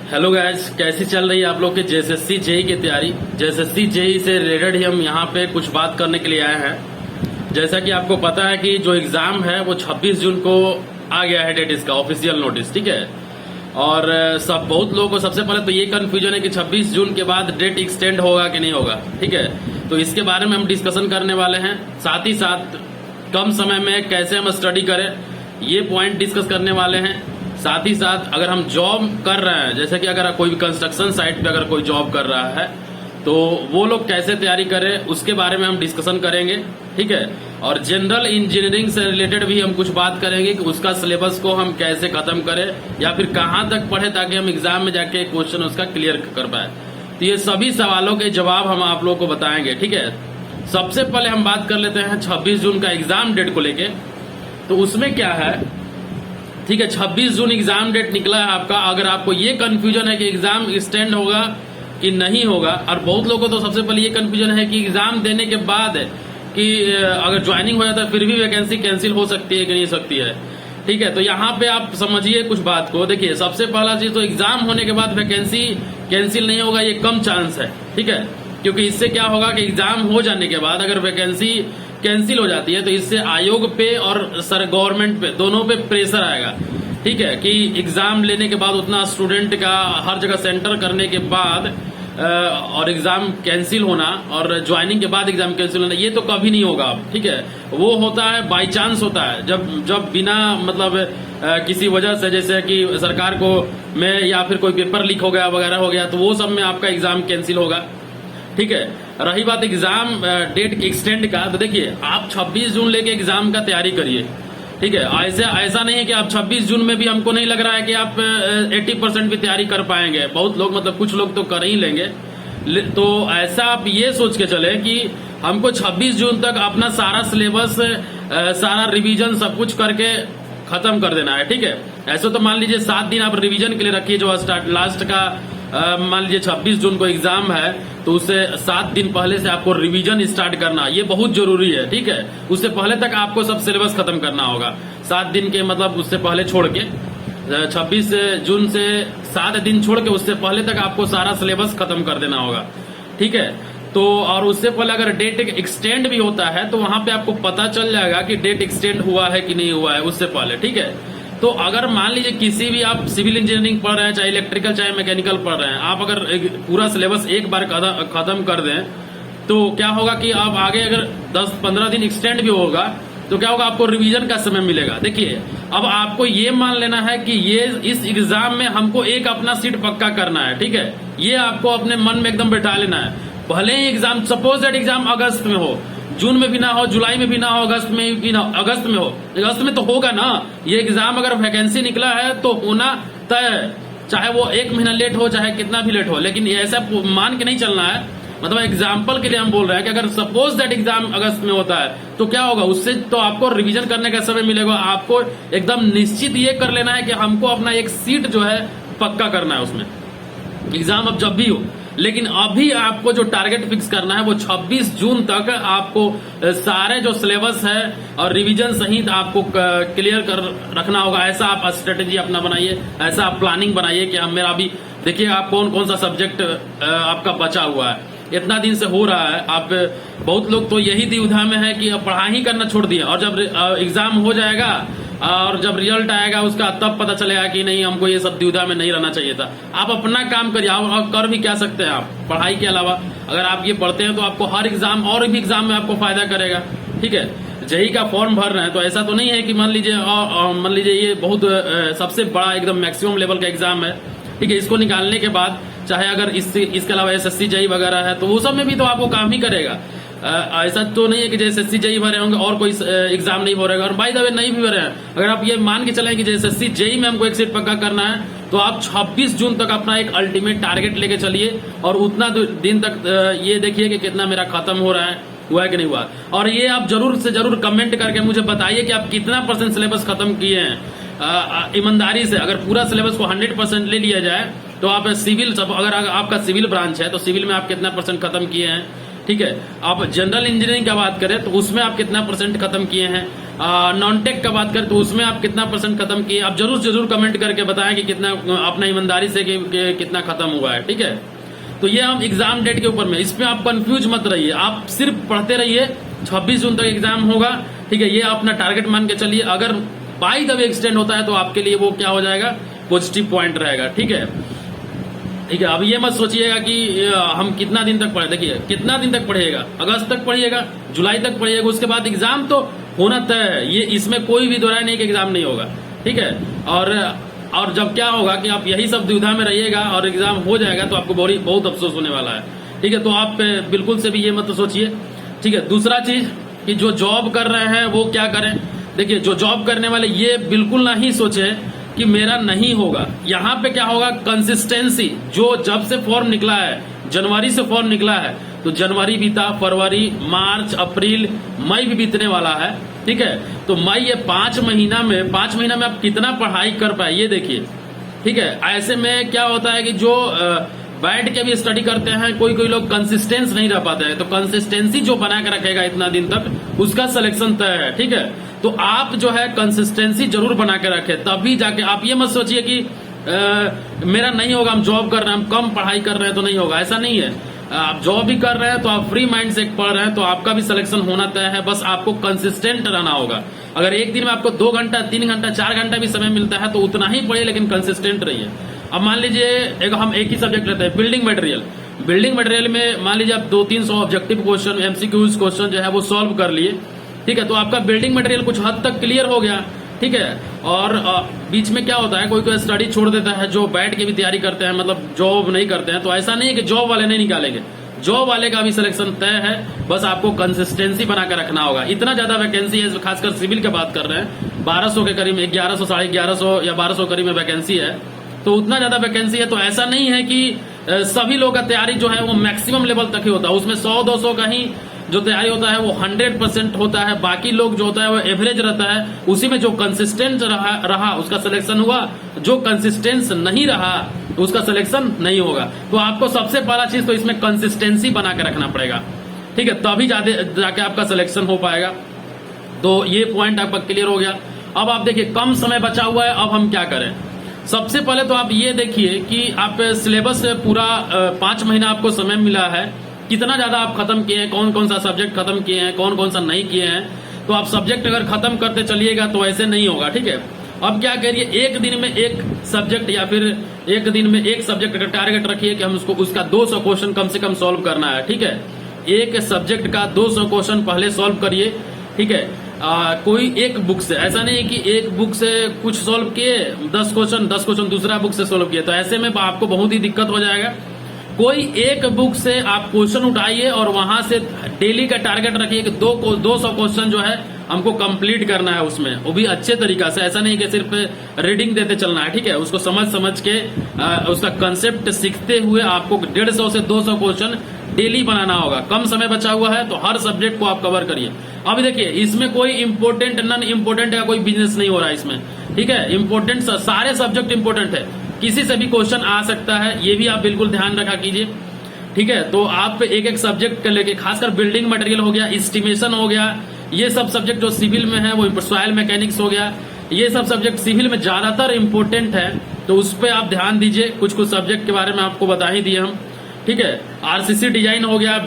Hello guys, कैसी चल रही है आप लोग के जेएसएससी जेई की तैयारी। जेएसएससी जेई से रिलेटेड ही हम यहाँ पे कुछ बात करने के लिए आए हैं। जैसा कि आपको पता है कि जो एग्जाम है वो 26 जून को आ गया है डेट, इसका ऑफिशियल नोटिस, ठीक है। और सब बहुत लोगों को सबसे पहले तो ये कंफ्यूजन है कि 26 जून के बाद डेट एक्सटेंड होगा कि नहीं होगा, ठीक है। तो इसके बारे में हम डिस्कशन करने वाले हैं। साथ ही साथ कम समय में कैसे हम स्टडी करें ये पॉइंट डिस्कस करने वाले हैं। साथ ही साथ अगर हम जॉब कर रहे हैं, जैसे कि अगर कोई भी कंस्ट्रक्शन साइट पे अगर कोई जॉब कर रहा है तो वो लोग कैसे तैयारी करें उसके बारे में हम डिस्कशन करेंगे, ठीक है। और जनरल इंजीनियरिंग से रिलेटेड भी हम कुछ बात करेंगे कि उसका सिलेबस को हम कैसे खत्म करें या फिर कहां तक पढ़े ताकि हम एग्जाम में जाके क्वेश्चन उसका क्लियर कर पाए। तो ये सभी सवालों के जवाब हम आप लोगों को बताएंगे, ठीक है। सबसे पहले हम बात कर लेते हैं 26 जून का एग्जाम डेट को लेके। तो उसमें क्या है, ठीक है, 26 जून एग्जाम डेट निकला है आपका। अगर आपको ये कंफ्यूजन है कि एग्जाम एक्सटेंड होगा कि नहीं होगा, और बहुत लोगों को तो सबसे पहले ये कंफ्यूजन है कि एग्जाम देने के बाद कि अगर ज्वाइनिंग हो जाता है फिर भी वैकेंसी कैंसिल हो सकती है कि नहीं सकती है, ठीक है। तो यहाँ पे आप समझिए कुछ बात को। देखिए, सबसे पहला चीज तो एग्जाम होने के बाद वैकेंसी कैंसिल नहीं होगा, ये कम चांस है, ठीक है। क्योंकि इससे क्या होगा कि एग्जाम हो जाने के बाद अगर वैकेंसी कैंसिल हो जाती है तो इससे आयोग पे और सर गवर्नमेंट पे दोनों पे प्रेशर आएगा, ठीक है। कि एग्जाम लेने के बाद उतना स्टूडेंट का हर जगह सेंटर करने के बाद और एग्जाम कैंसिल होना और ज्वाइनिंग के बाद एग्जाम कैंसिल होना, ये तो कभी नहीं होगा, ठीक है। वो होता है बाई चांस होता है, जब बिना मतलब किसी वजह से, जैसे कि सरकार को में या फिर कोई पेपर लीक हो गया वगैरह हो गया, तो वो सब में आपका एग्जाम कैंसिल होगा, ठीक है। रही बात एग्जाम डेट एक्सटेंड का, तो देखिए आप 26 जून लेके एग्जाम का तैयारी करिए, ठीक है। ऐसा नहीं है कि आप 26 जून में भी, हमको नहीं लग रहा है कि आप 80% भी तैयारी कर पाएंगे। बहुत लोग, मतलब कुछ लोग तो कर ही लेंगे। तो ऐसा आप ये सोच के चले कि हमको 26 जून तक अपना सारा सिलेबस, सारा रिवीजन सब कुछ करके खत्म कर देना है, ठीक है। ऐसे तो मान लीजिए 7 दिन आप रिवीजन के लिए रखिए, जो लास्ट का मान लीजिए 26 जून को एग्जाम है तो उससे 7 दिन पहले से आपको रिवीजन स्टार्ट करना, ये बहुत जरूरी है, ठीक है। उससे पहले तक आपको सब सिलेबस खत्म करना होगा। 7 दिन के मतलब उससे पहले छोड़ के 26 जून से 7 दिन छोड़ के उससे पहले तक आपको सारा सिलेबस खत्म कर देना होगा, ठीक है। तो और उससे पहले अगर डेट एक्सटेंड भी होता है तो वहां पे आपको पता चल जाएगा कि डेट एक्सटेंड हुआ है कि नहीं हुआ है उससे पहले, ठीक है। तो अगर मान लीजिए किसी भी आप सिविल इंजीनियरिंग पढ़ रहे हैं, चाहे इलेक्ट्रिकल चाहे मैकेनिकल पढ़ रहे हैं, आप अगर पूरा सिलेबस एक बार खत्म कर दें तो क्या होगा कि आप आगे अगर 10-15 दिन एक्सटेंड भी होगा तो क्या होगा, आपको रिवीजन का समय मिलेगा। देखिए, अब आपको ये मान लेना है कि ये इस एग्जाम में हमको एक अपना सीट पक्का करना है, ठीक है। ये आपको अपने मन में एकदम बैठा लेना है। भले ही एग्जाम, सपोज दैट एग्जाम अगस्त में हो, जून में भी ना हो, जुलाई में भी ना हो, अगस्त में भी ना, अगस्त में हो, अगस्त में तो होगा ना ये एग्जाम। अगर वैकेंसी निकला है तो होना तय है, चाहे वो 1 महीना लेट हो चाहे कितना भी लेट हो। लेकिन ऐसा मान के नहीं चलना है। मतलब एग्जाम्पल के लिए हम बोल रहे हैं कि अगर सपोज दैट एग्जाम अगस्त में होता है तो क्या होगा, उससे तो आपको रिवीजन करने का समय मिलेगा। आपको एकदम निश्चित ये कर लेना है कि हमको अपना एक सीट जो है पक्का करना है उसमें, एग्जाम अब जब भी हो। लेकिन अभी आपको जो टारगेट फिक्स करना है वो 26 जून तक आपको सारे जो सिलेबस है और रिवीजन सहित आपको क्लियर कर रखना होगा। ऐसा आप स्ट्रेटेजी अपना बनाइए, ऐसा आप प्लानिंग बनाइए कि मेरा अभी देखिए आप कौन कौन सा सब्जेक्ट आपका बचा हुआ है, इतना दिन से हो रहा है। आप बहुत लोग तो यही दुविधा में है कि पढ़ाई ही करना छोड़ दिए, और जब एग्जाम हो जाएगा और जब रिजल्ट आएगा उसका तब पता चलेगा कि नहीं, हमको ये सब दुविधा में नहीं रहना चाहिए था। आप अपना काम करिए, और कर भी क्या सकते हैं आप पढ़ाई के अलावा। अगर आप ये पढ़ते हैं तो आपको हर एग्जाम और भी एग्जाम में आपको फायदा करेगा, ठीक है। जेई का फॉर्म भर रहे हैं तो ऐसा तो नहीं है कि मान लीजिए ये बहुत सबसे बड़ा एकदम मैक्सिमम लेवल का एग्जाम है, ठीक है। इसको निकालने के बाद चाहे अगर इसके अलावा एसएससी जेई वगैरह है तो वो सब में भी तो आपको काम ही करेगा। ऐसा तो नहीं है कि जैसे एसएससी जेई भरे होंगे और कोई एग्जाम नहीं भरेगा। और बाय द वे नहीं भी भरे हैं, अगर आप ये मान के चलें कि जैसे एसएससी जेई में हमको एक सीट पक्का करना है तो आप 26 जून तक अपना एक अल्टीमेट टारगेट लेके चलिए और उतना दिन तक ये देखिए कि कितना मेरा खत्म हो रहा है, हुआ है कि नहीं हुआ। और ये आप जरूर से जरूर कमेंट करके मुझे बताइए कि आप कितना % सिलेबस खत्म किए हैं। ईमानदारी से अगर पूरा सिलेबस को 100% ले लिया जाए तो आप सिविल, अगर आपका सिविल ब्रांच है तो सिविल में आप कितना % खत्म किए हैं, ठीक है। आप जनरल इंजीनियरिंग का बात करें तो उसमें आप कितना % खत्म किए हैं, नॉन टेक का बात करें तो उसमें आप कितना परसेंट खत्म किए, आप जरूर कमेंट करके बताएं कि कितना अपना ईमानदारी से कि कितना खत्म हुआ है, ठीक है। तो ये हम एग्जाम डेट के ऊपर में, इसमें आप कंफ्यूज मत रहिए, आप सिर्फ पढ़ते रहिए। 26 जून तक एग्जाम होगा, ठीक है, ये अपना टारगेट मान के चलिए। अगर बाई द वे एक्सटेंड होता है तो आपके लिए वो क्या हो जाएगा, पॉजिटिव पॉइंट रहेगा, ठीक है। ठीक है, अब ये मत सोचिएगा कि हम कितना दिन तक पढ़े, देखिए कितना दिन तक पढ़िएगा, अगस्त तक पढ़िएगा, जुलाई तक पढ़िएगा, उसके बाद एग्जाम तो होना तय है, ये इसमें कोई भी दोहराई नहीं कि एग्जाम नहीं होगा, ठीक है। और जब क्या होगा कि आप यही सब दुविधा में रहिएगा और एग्जाम हो जाएगा तो आपको बहुत अफसोस होने वाला है, ठीक है। तो आप बिल्कुल से भी ये मत सोचिए, ठीक है। दूसरा चीज कि जो जॉब कर रहे हैं वो क्या करें, देखिए जो जॉब करने वाले ये बिल्कुल नहीं सोचे कि मेरा नहीं होगा। यहाँ पे क्या होगा, कंसिस्टेंसी, जो जब से फॉर्म निकला है, जनवरी से फॉर्म निकला है, तो जनवरी बीता, फरवरी, मार्च, अप्रैल, मई भी बीतने वाला है, ठीक है। तो मई ये 5 महीना में आप कितना पढ़ाई कर पाए ये देखिए, ठीक है। ऐसे में क्या होता है कि जो बैठ के भी स्टडी करते हैं, कोई लोग कंसिस्टेंस नहीं रह पाते हैं, तो कंसिस्टेंसी जो बना के रखेगा इतना दिन तक उसका सिलेक्शन तय है, ठीक है। तो आप जो है कंसिस्टेंसी जरूर बना के रखें, तभी जाके आप ये मत सोचिए कि मेरा नहीं होगा, हम जॉब कर रहे हैं, हम कम पढ़ाई कर रहे हैं तो नहीं होगा, ऐसा नहीं है। आप जॉब भी कर रहे हैं तो आप फ्री माइंड से पढ़ रहे हैं तो आपका भी सिलेक्शन होना तय है, बस आपको कंसिस्टेंट रहना होगा। अगर एक दिन में आपको 2 घंटा, 3 घंटा, 4 घंटा भी समय मिलता है तो उतना ही पढ़िए, लेकिन कंसिस्टेंट रहिए। अब मान लीजिए हम एक ही सब्जेक्ट लेते हैं, बिल्डिंग मटेरियल में मान लीजिए आप 200-300 ऑब्जेक्टिव क्वेश्चन, एमसीक्यूज क्वेश्चन जो है वो सॉल्व कर लिए, ठीक है। तो आपका बिल्डिंग मटेरियल कुछ हद तक क्लियर हो गया, ठीक है। और बीच में क्या होता है, कोई स्टडी छोड़ देता है, जो बैठ के भी तैयारी करते हैं, मतलब जॉब नहीं करते हैं, तो ऐसा नहीं है कि जॉब वाले नहीं निकालेंगे, जॉब वाले का भी सिलेक्शन तय है, बस आपको कंसिस्टेंसी बना कर रखना होगा। इतना ज्यादा वैकेंसी है, खासकर सिविल की बात कर रहे हैं, 1200 के करीब, 1100, 1150 या 1200 करीब में वैकेंसी है, तो उतना ज्यादा वैकेंसी है। तो ऐसा नहीं है कि सभी लोग का तैयारी जो है वो मैक्सिमम लेवल तक ही होता है, उसमें 100-200 का ही जो तैयारी होता है वो 100% होता है, बाकी लोग जो होता है वो एवरेज रहता है, उसी में जो कंसिस्टेंट रहा उसका सिलेक्शन हुआ, जो कंसिस्टेंस नहीं रहा उसका सिलेक्शन नहीं होगा। तो आपको सबसे पहला चीज तो इसमें कंसिस्टेंसी बना के रखना पड़ेगा, ठीक है, तभी जाके आपका सिलेक्शन हो पाएगा। तो ये पॉइंट आपका क्लियर हो गया। अब आप देखिए कम समय बचा हुआ है, अब हम क्या करें। सबसे पहले तो आप ये देखिए कि आप सिलेबस पूरा 5 महीना आपको समय मिला है, कितना ज्यादा आप खत्म किए हैं, कौन कौन सा सब्जेक्ट खत्म किए हैं, कौन कौन सा नहीं किए हैं। तो आप सब्जेक्ट अगर खत्म करते चलिएगा तो ऐसे नहीं होगा, ठीक है। अब क्या करिए, एक दिन में एक सब्जेक्ट या फिर एक दिन में एक सब्जेक्ट का टारगेट रखिए कि हम उसका 200 क्वेश्चन कम से कम सॉल्व करना है, ठीक है। एक सब्जेक्ट का 200 क्वेश्चन पहले सॉल्व करिए, ठीक है। कोई एक बुक से, ऐसा नहीं है कि एक बुक से कुछ सॉल्व किए 10 क्वेश्चन दूसरा बुक से सॉल्व किए, तो ऐसे में आपको बहुत ही दिक्कत हो जाएगा। कोई एक बुक से आप क्वेश्चन उठाइए और वहां से डेली का टारगेट रखिए कि 200 क्वेश्चन जो है हमको कंप्लीट करना है, उसमें वो भी अच्छे तरीका से, ऐसा नहीं कि सिर्फ रीडिंग देते चलना है, ठीक है। उसको समझ के उसका कंसेप्ट सीखते हुए आपको 150 से 200 क्वेश्चन डेली बनाना होगा। कम समय बचा हुआ है तो हर सब्जेक्ट को आप कवर करिए। अब देखिए इसमें कोई इंपोर्टेंट नॉन इंपोर्टेंट का कोई बिजनेस नहीं हो रहा है इसमें, ठीक है। इंपोर्टेंट सारे सब्जेक्ट इंपोर्टेंट है, किसी से भी क्वेश्चन आ सकता है, ये भी आप बिल्कुल ध्यान रखा कीजिए, ठीक है। तो आप एक सब्जेक्ट के लेके, खासकर बिल्डिंग मटेरियल हो गया, एस्टिमेशन हो गया, ये सब सब्जेक्ट जो सिविल में है, वो सॉइल मैकेनिक्स हो गया, ये सब सब्जेक्ट सिविल में ज्यादातर इंपोर्टेंट है, तो उस पर आप ध्यान दीजिए। कुछ सब्जेक्ट के बारे में आपको बता ही दिए हम, ठीक है। आरसीसी डिजाइन हो गया,